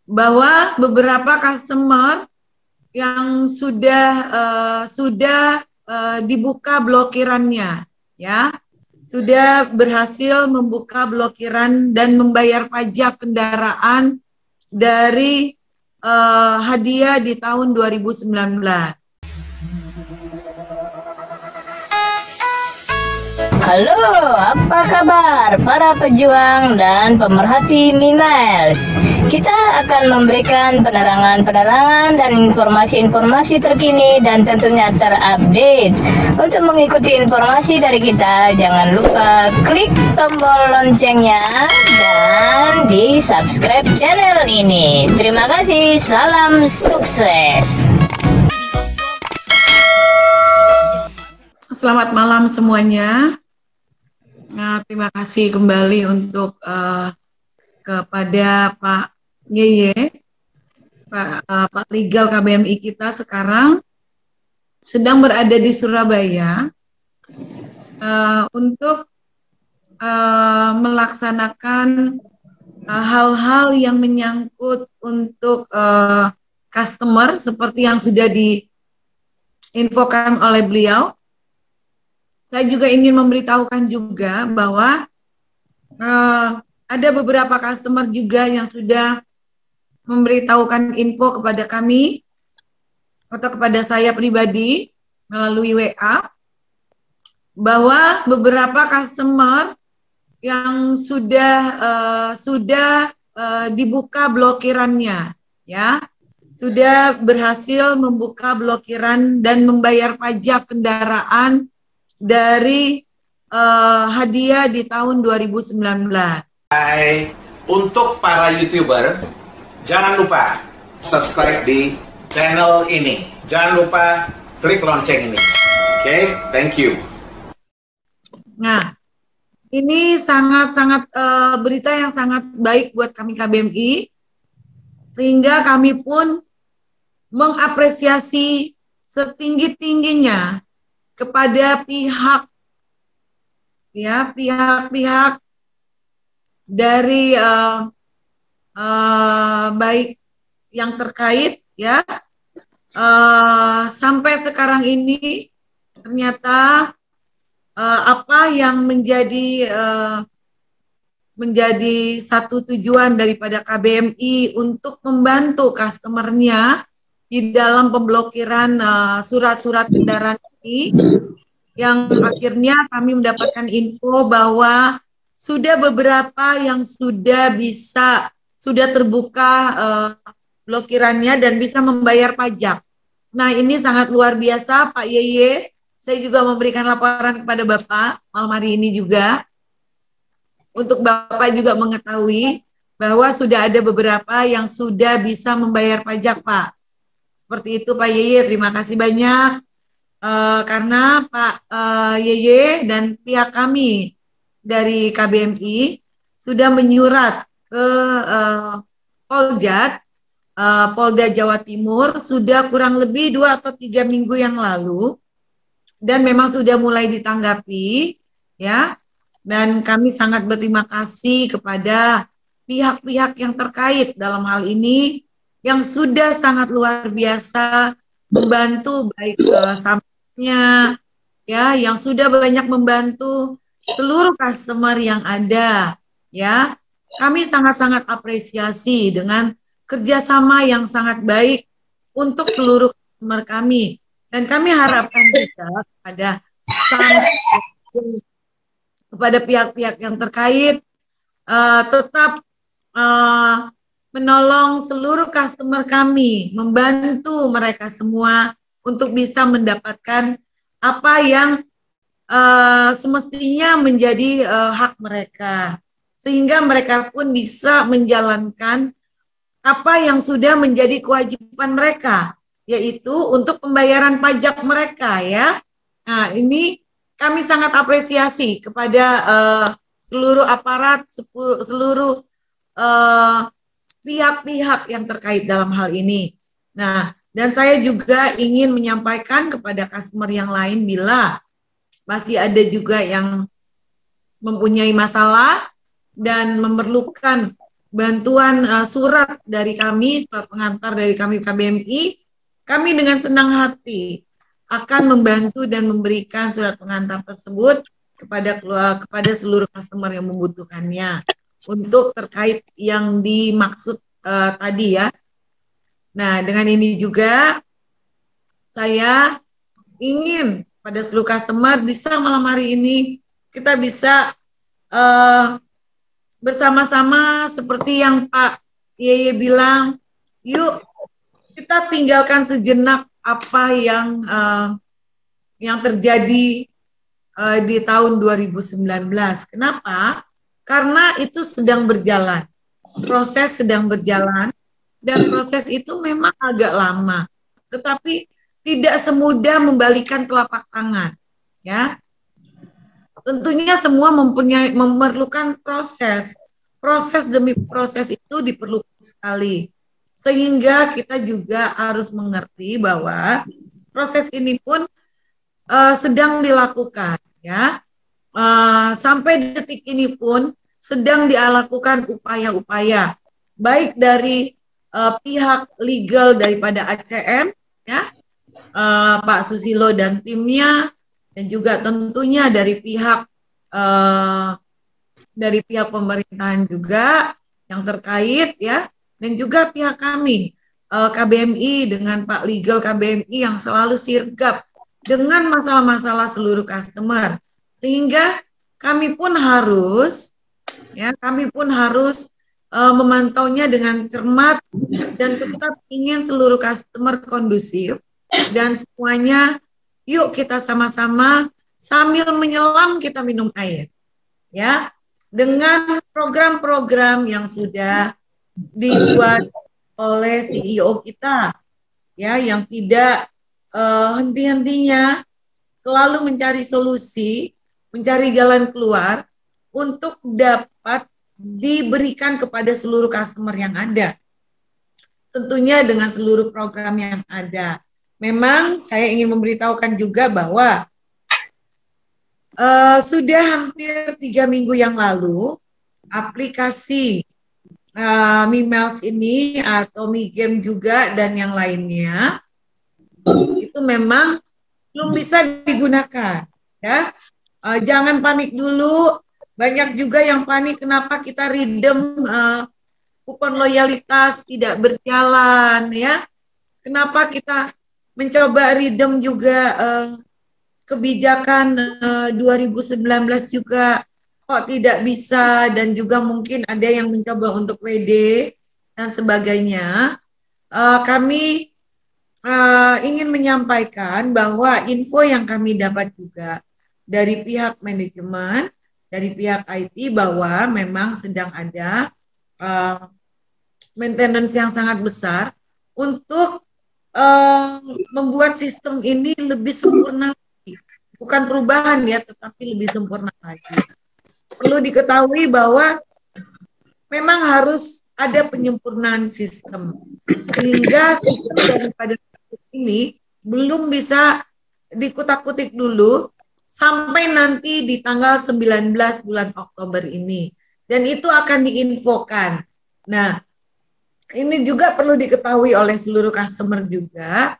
bahwa beberapa customer yang sudah dibuka blokirannya, ya, sudah berhasil membuka blokiran dan membayar pajak kendaraan dari hadiah di tahun 2019. Halo, apa kabar para pejuang dan pemerhati Mimiles? Kita akan memberikan penerangan dan informasi-informasi terkini dan tentunya terupdate. Untuk mengikuti informasi dari kita, jangan lupa klik tombol loncengnya dan di subscribe channel ini. Terima kasih, salam sukses. Selamat malam semuanya. Nah, terima kasih kembali untuk kepada Pak Yeye, Pak Legal KBMI kita sekarang sedang berada di Surabaya untuk melaksanakan hal-hal yang menyangkut untuk customer seperti yang sudah diinfokan oleh beliau. Saya juga ingin memberitahukan juga bahwa ada beberapa customer juga yang sudah memberitahukan info kepada kami atau kepada saya pribadi melalui WA bahwa beberapa customer yang sudah dibuka blokirannya, ya, sudah berhasil membuka blokiran dan membayar pajak kendaraan dari hadiah di tahun 2019. Hai, untuk para YouTuber, jangan lupa subscribe di channel ini. Jangan lupa klik lonceng ini. Oke, thank you. Nah, ini sangat-sangat berita yang sangat baik buat kami KBMI, sehingga kami pun mengapresiasi setinggi-tingginya kepada pihak dari baik yang terkait, ya, sampai sekarang ini ternyata apa yang menjadi satu tujuan daripada KBMI untuk membantu customernya di dalam pemblokiran surat-surat kendaraan ini, yang akhirnya kami mendapatkan info bahwa sudah beberapa yang sudah terbuka blokirannya dan bisa membayar pajak. Nah, ini sangat luar biasa Pak Yeye. Saya juga memberikan laporan kepada Bapak malam hari ini juga, untuk Bapak juga mengetahui bahwa sudah ada beberapa yang sudah bisa membayar pajak, Pak. Seperti itu Pak Yeye, terima kasih banyak. Karena Pak Yeye dan pihak kami dari KBMI sudah menyurat ke Poljat, Polda Jawa Timur, sudah kurang lebih 2 atau 3 minggu yang lalu, dan memang sudah mulai ditanggapi, ya. Dan kami sangat berterima kasih kepada pihak-pihak yang terkait dalam hal ini yang sudah sangat luar biasa membantu, baik sampainya, ya, yang sudah banyak membantu seluruh customer yang ada, ya. Kami sangat-sangat apresiasi dengan kerjasama yang sangat baik untuk seluruh customer kami, dan kami harapkan juga kepada pihak-pihak yang terkait tetap menolong seluruh customer kami, membantu mereka semua untuk bisa mendapatkan apa yang semestinya menjadi hak mereka, sehingga mereka pun bisa menjalankan apa yang sudah menjadi kewajiban mereka, yaitu untuk pembayaran pajak mereka, ya. Nah, ini kami sangat apresiasi kepada seluruh aparat, seluruh pihak-pihak yang terkait dalam hal ini. Nah, dan saya juga ingin menyampaikan kepada customer yang lain, bila masih ada juga yang mempunyai masalah dan memerlukan bantuan surat dari kami, surat pengantar dari kami KBMI, kami dengan senang hati akan membantu dan memberikan surat pengantar tersebut kepada seluruh customer yang membutuhkannya untuk terkait yang dimaksud tadi ya. Nah, dengan ini juga saya ingin pada seluruh customer bisa malam hari ini kita bisa bersama-sama seperti yang Pak Yeye bilang, yuk kita tinggalkan sejenak apa yang terjadi di tahun 2019. Kenapa? Karena itu sedang berjalan, proses sedang berjalan, dan proses itu memang agak lama, tetapi tidak semudah membalikan telapak tangan, ya. Tentunya semua memerlukan proses demi proses itu diperlukan sekali, sehingga kita juga harus mengerti bahwa proses ini pun sedang dilakukan, ya. Sampai detik ini pun sedang dilakukan upaya-upaya, baik dari pihak legal daripada ACM, ya, Pak Susilo dan timnya, dan juga tentunya dari pihak pemerintahan juga yang terkait, ya, dan juga pihak kami KBMI dengan Pak Legal KBMI yang selalu sirgap dengan masalah-masalah seluruh customer, sehingga kami pun harus memantaunya dengan cermat dan tetap ingin seluruh customer kondusif dan semuanya yuk kita sama-sama sambil menyelam kita minum air, ya, dengan program-program yang sudah dibuat oleh CEO kita, ya, yang tidak henti-hentinya selalu mencari solusi, mencari jalan keluar untuk dapat diberikan kepada seluruh customer yang ada. Tentunya dengan seluruh program yang ada. Memang saya ingin memberitahukan juga bahwa sudah hampir 3 minggu yang lalu aplikasi Mimels ini atau Mi-Game juga dan yang lainnya itu memang belum bisa digunakan, ya. Jangan panik dulu. Banyak juga yang panik kenapa kita redeem kupon loyalitas tidak berjalan, ya. Kenapa kita mencoba redeem juga kebijakan 2019 juga kok tidak bisa, dan juga mungkin ada yang mencoba untuk WD dan sebagainya. Kami ingin menyampaikan bahwa info yang kami dapat juga dari pihak manajemen, dari pihak IT, bahwa memang sedang ada maintenance yang sangat besar untuk membuat sistem ini lebih sempurna lagi. Bukan perubahan ya, tetapi lebih sempurna lagi. Perlu diketahui bahwa memang harus ada penyempurnaan sistem, sehingga sistem daripada ini belum bisa dikutak-kutik dulu sampai nanti di tanggal 19 bulan Oktober ini. Dan itu akan diinfokan. Nah, ini juga perlu diketahui oleh seluruh customer juga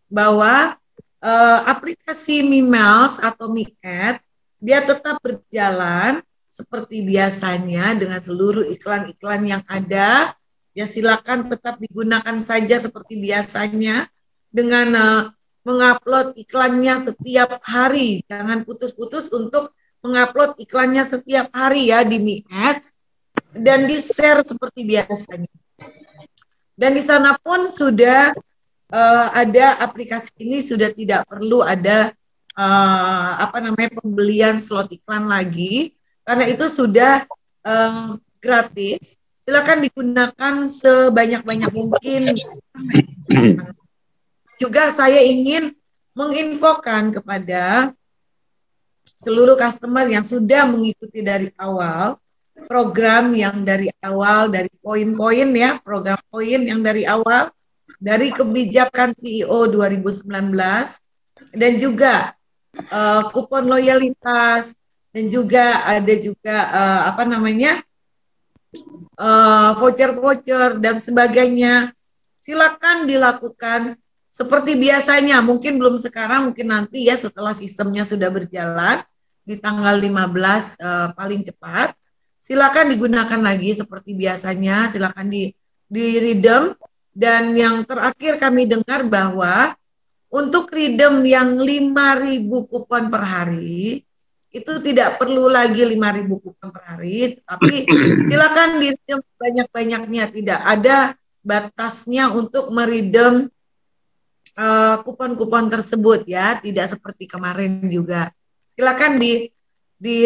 bahwa aplikasi Mimels atau Mi-Ad dia tetap berjalan seperti biasanya dengan seluruh iklan-iklan yang ada. Ya silakan tetap digunakan saja seperti biasanya dengan mengupload iklannya setiap hari. Jangan putus-putus untuk mengupload iklannya setiap hari ya di Mi-Ad dan di-share seperti biasanya. Dan di sana pun sudah ada aplikasi ini, sudah tidak perlu ada pembelian slot iklan lagi, karena itu sudah gratis. Silakan digunakan sebanyak-banyak mungkin. Juga saya ingin menginfokan kepada seluruh customer yang sudah mengikuti dari awal program yang dari awal, dari poin-poin ya, program poin yang dari awal, dari kebijakan CEO 2019, dan juga kupon loyalitas, dan juga ada juga voucher-voucher dan sebagainya. Silakan dilakukan seperti biasanya, mungkin belum sekarang, mungkin nanti ya setelah sistemnya sudah berjalan di tanggal 15 paling cepat. Silakan digunakan lagi seperti biasanya, silakan di redeem. Dan yang terakhir kami dengar bahwa untuk redeem yang 5.000 kupon per hari itu tidak perlu lagi 5.000 kupon per hari, tapi silakan di redeem banyak-banyaknya, tidak ada batasnya untuk meredeem kupon-kupon tersebut ya, tidak seperti kemarin juga. Silakan di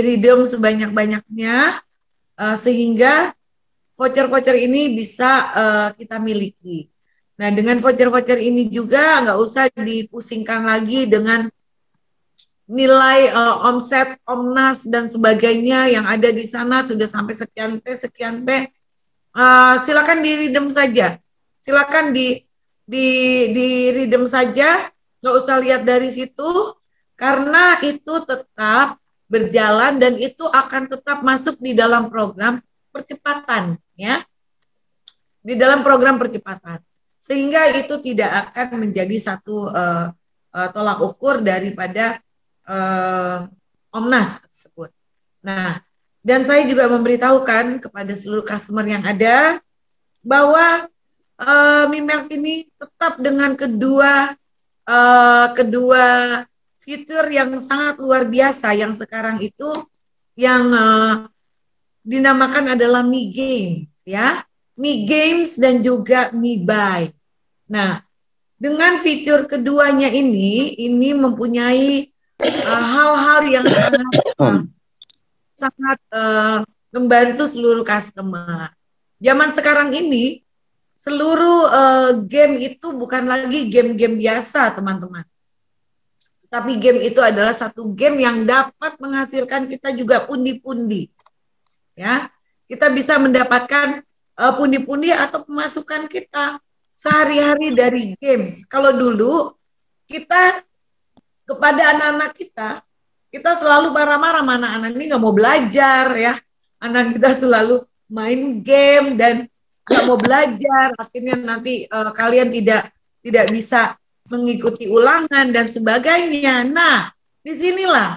redeem sebanyak-banyaknya sehingga voucher-voucher ini bisa kita miliki. Nah, dengan voucher-voucher ini juga nggak usah dipusingkan lagi dengan nilai omset, omnas dan sebagainya yang ada di sana sudah sampai sekian P. Silakan di redeem saja. Silakan di redeem saja, nggak usah lihat dari situ, karena itu tetap berjalan dan itu akan tetap masuk di dalam program percepatan, ya, di dalam program percepatan, sehingga itu tidak akan menjadi satu tolak ukur daripada Omnas tersebut. Nah, dan saya juga memberitahukan kepada seluruh customer yang ada bahwa Mimels ini tetap dengan kedua fitur yang sangat luar biasa yang sekarang itu yang dinamakan adalah Mi Games, ya, Mi Games dan juga Mi Buy. Nah, dengan fitur keduanya ini mempunyai hal-hal yang sangat membantu seluruh customer. Zaman sekarang ini seluruh game itu bukan lagi game-game biasa, teman-teman. Tapi game itu adalah satu game yang dapat menghasilkan kita juga pundi-pundi. Ya, kita bisa mendapatkan pundi-pundi atau pemasukan kita sehari-hari dari games. Kalau dulu kita kepada anak-anak kita selalu marah-marah, anak-anak ini nggak mau belajar ya. Anak kita selalu main game dan nggak mau belajar, akhirnya nanti kalian tidak bisa mengikuti ulangan dan sebagainya. Nah, disinilah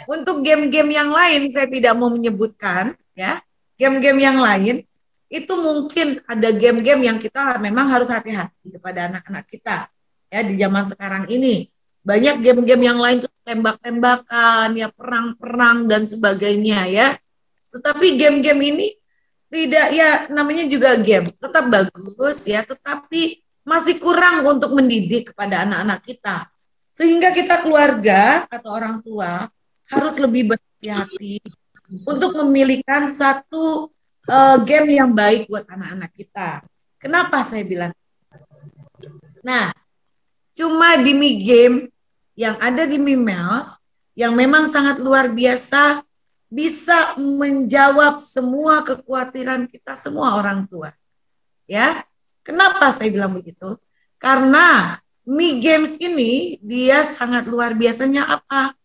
untuk game-game yang lain saya tidak mau menyebutkan ya, game-game yang lain itu mungkin ada game-game yang kita memang harus hati-hati kepada anak-anak kita ya di zaman sekarang ini. Banyak game-game yang lain tuh tembak-tembakan, ya perang-perang dan sebagainya ya. Tetapi game-game ini tidak, ya namanya juga game, tetap bagus ya, tetapi masih kurang untuk mendidik kepada anak-anak kita. Sehingga kita keluarga atau orang tua harus lebih berhati-hati untuk memilihkan satu game yang baik buat anak-anak kita. Kenapa saya bilang? Nah, cuma di Mi Game yang ada di Mimels yang memang sangat luar biasa, bisa menjawab semua kekhawatiran kita semua orang tua. Ya, kenapa saya bilang begitu? Karena Mi Games ini dia sangat luar biasanya apa?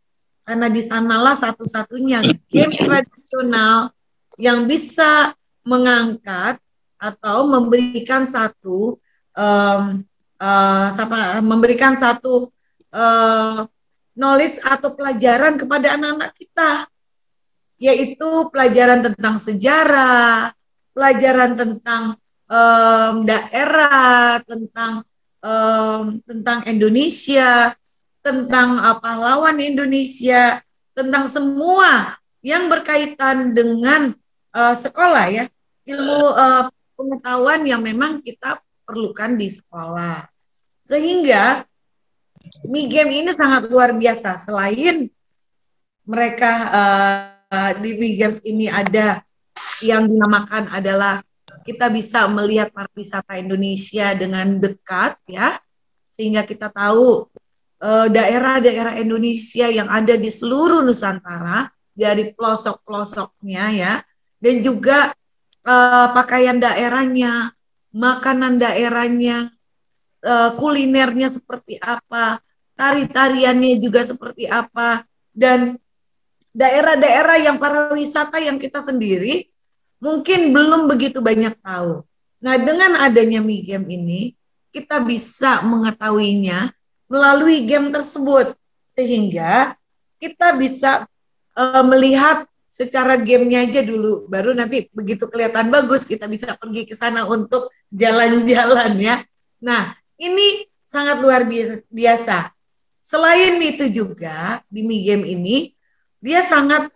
Karena di sanalah satu-satunya game tradisional yang bisa mengangkat atau memberikan satu knowledge atau pelajaran kepada anak-anak kita, yaitu pelajaran tentang sejarah, pelajaran tentang daerah, tentang Indonesia, tentang pahlawan Indonesia, tentang semua yang berkaitan dengan sekolah ya, ilmu pengetahuan yang memang kita perlukan di sekolah. Sehingga Mi Game ini sangat luar biasa. Selain mereka di Mi Games ini ada yang dinamakan adalah kita bisa melihat pariwisata Indonesia dengan dekat ya, sehingga kita tahu daerah-daerah Indonesia yang ada di seluruh Nusantara dari pelosok-pelosoknya ya, dan juga pakaian daerahnya, makanan daerahnya, kulinernya seperti apa, tari-tariannya juga seperti apa, dan daerah-daerah yang pariwisata yang kita sendiri mungkin belum begitu banyak tahu. Nah, dengan adanya Mi Game ini, kita bisa mengetahuinya melalui game tersebut, sehingga kita bisa melihat secara gamenya aja dulu, baru nanti begitu kelihatan bagus kita bisa pergi ke sana untuk jalan-jalan ya. Nah, ini sangat luar biasa. Selain itu juga di Mi Game ini dia sangat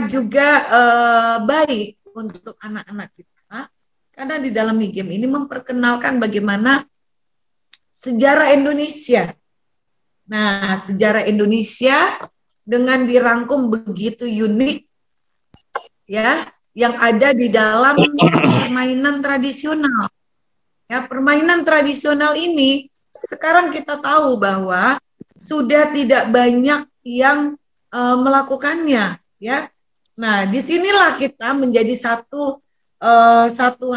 juga baik untuk anak-anak kita, karena di dalam Mi Game ini memperkenalkan bagaimana sejarah Indonesia. Nah, sejarah Indonesia dengan dirangkum begitu unik ya, yang ada di dalam permainan tradisional. Ya, permainan tradisional ini sekarang kita tahu bahwa sudah tidak banyak yang melakukannya ya. Nah, disinilah kita menjadi satu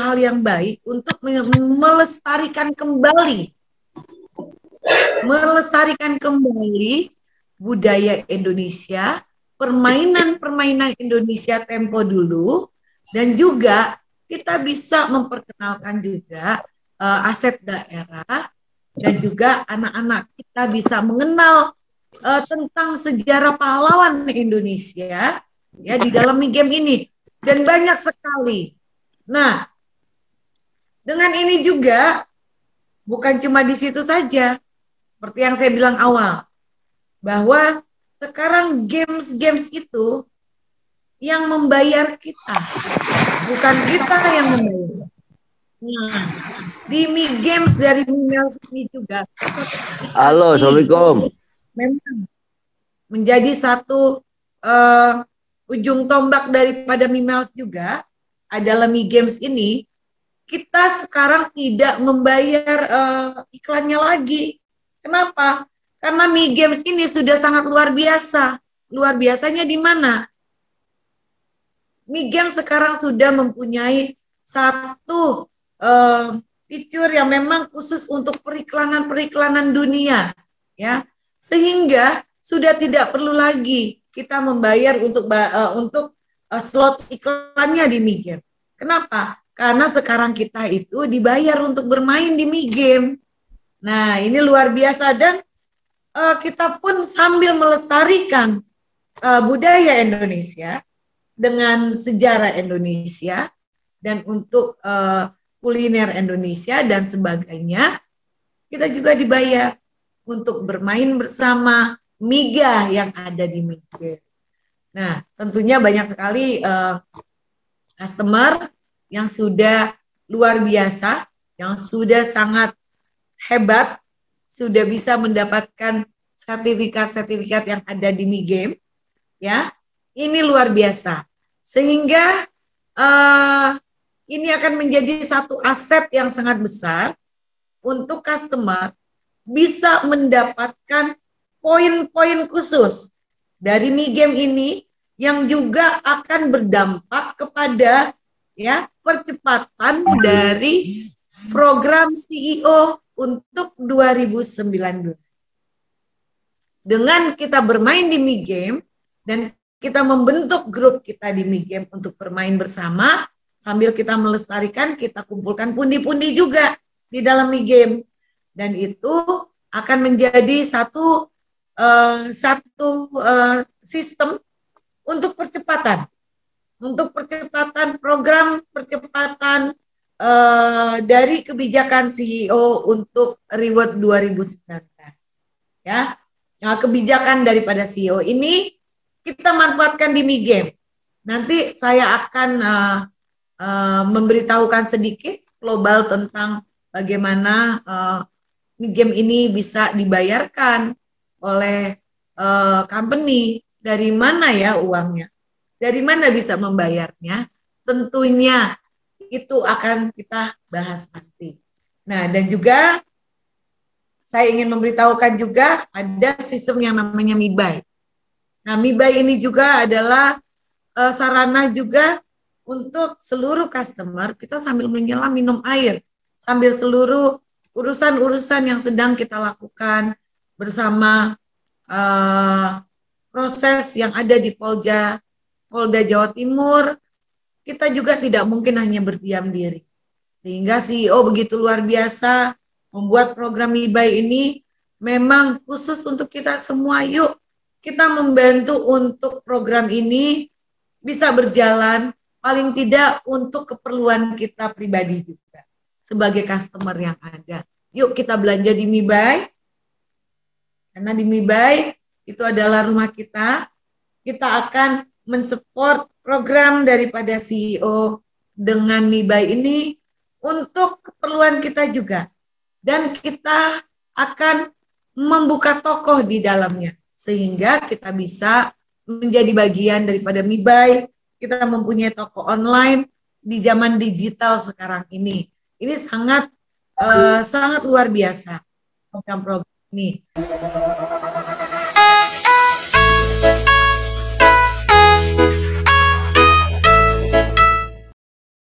hal yang baik untuk melestarikan kembali budaya Indonesia, permainan Indonesia tempo dulu, dan juga kita bisa memperkenalkan juga aset daerah, dan juga anak-anak kita bisa mengenal tentang sejarah pahlawan Indonesia ya di dalam Mi Game ini, dan banyak sekali. Nah, dengan ini juga bukan cuma di situ saja, seperti yang saya bilang awal, bahwa sekarang games itu yang membayar kita, bukan kita yang membayar. Nah, di Mi Games dari Mimels ini juga, halo, assalamualaikum, memang menjadi satu ujung tombak daripada Mimels juga adalah Mi Games ini. Kita sekarang tidak membayar iklannya lagi. Kenapa? Karena Mi Games ini sudah sangat luar biasa. Luar biasanya di mana? Mi Games sekarang sudah mempunyai satu fitur yang memang khusus untuk periklanan dunia, ya, sehingga sudah tidak perlu lagi kita membayar untuk slot iklannya di Mi Game. Kenapa? Karena sekarang kita itu dibayar untuk bermain di Mi Game. Nah, ini luar biasa, dan kita pun sambil melestarikan budaya Indonesia dengan sejarah Indonesia dan untuk kuliner Indonesia dan sebagainya, kita juga dibayar untuk bermain bersama Miga yang ada di Mi Game. Nah, tentunya banyak sekali customer yang sudah luar biasa, yang sudah sangat hebat, sudah bisa mendapatkan sertifikat-sertifikat yang ada di Mi Game, ya. Ini luar biasa, sehingga ini akan menjadi satu aset yang sangat besar untuk customer bisa mendapatkan poin-poin khusus dari Mi Game ini yang juga akan berdampak kepada ya percepatan dari program CEO untuk 2019. Dengan kita bermain di Mi Game dan kita membentuk grup kita di Mi Game untuk bermain bersama, sambil kita melestarikan, kita kumpulkan pundi-pundi juga di dalam Mi Game, dan itu akan menjadi satu sistem untuk percepatan program percepatan dari kebijakan CEO untuk Reward 2019. Ya, nah, kebijakan daripada CEO ini kita manfaatkan di Mi Game. Nanti saya akan memberitahukan sedikit global tentang bagaimana Mi Game ini bisa dibayarkan oleh company, dari mana ya uangnya, dari mana bisa membayarnya, tentunya itu akan kita bahas nanti. Nah, dan juga saya ingin memberitahukan juga ada sistem yang namanya Mi Buy. Nah, Mi Buy ini juga adalah sarana juga untuk seluruh customer, kita sambil menyelam minum air, sambil seluruh urusan-urusan yang sedang kita lakukan bersama proses yang ada di Polda Jawa Timur, kita juga tidak mungkin hanya berdiam diri. Sehingga CEO begitu luar biasa membuat program MIBAI ini memang khusus untuk kita semua. Yuk kita membantu untuk program ini bisa berjalan, paling tidak untuk keperluan kita pribadi juga sebagai customer yang ada. Yuk kita belanja di MIBAI, karena di MIBAI itu adalah rumah kita. Kita akan mensupport program daripada CEO dengan MIBAI ini untuk keperluan kita juga. Dan kita akan membuka toko di dalamnya, sehingga kita bisa menjadi bagian daripada MIBAI. Kita mempunyai toko online di zaman digital sekarang ini. Ini sangat luar biasa program-program ini.